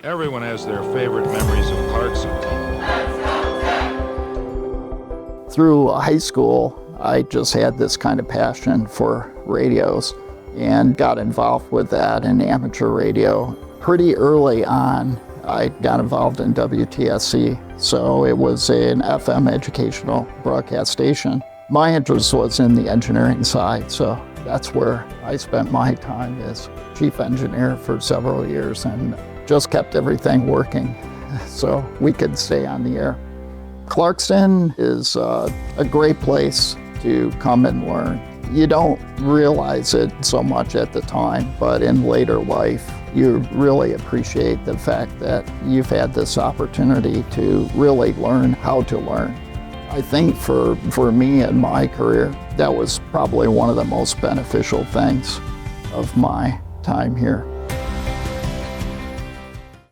Everyone has their favorite memories of Clarkson. Through high school, I just had this kind of passion for radios and got involved with that in amateur radio. Pretty early on, I got involved in WTSC, so it was an FM educational broadcast station. My interest was in the engineering side, so that's where I spent my time as chief engineer for several years and just kept everything working so we could stay on the air. Clarkson is a great place to come and learn. You don't realize it so much at the time, but in later life, you really appreciate the fact that you've had this opportunity to really learn how to learn. I think for me in my career, that was probably one of the most beneficial things of my time here.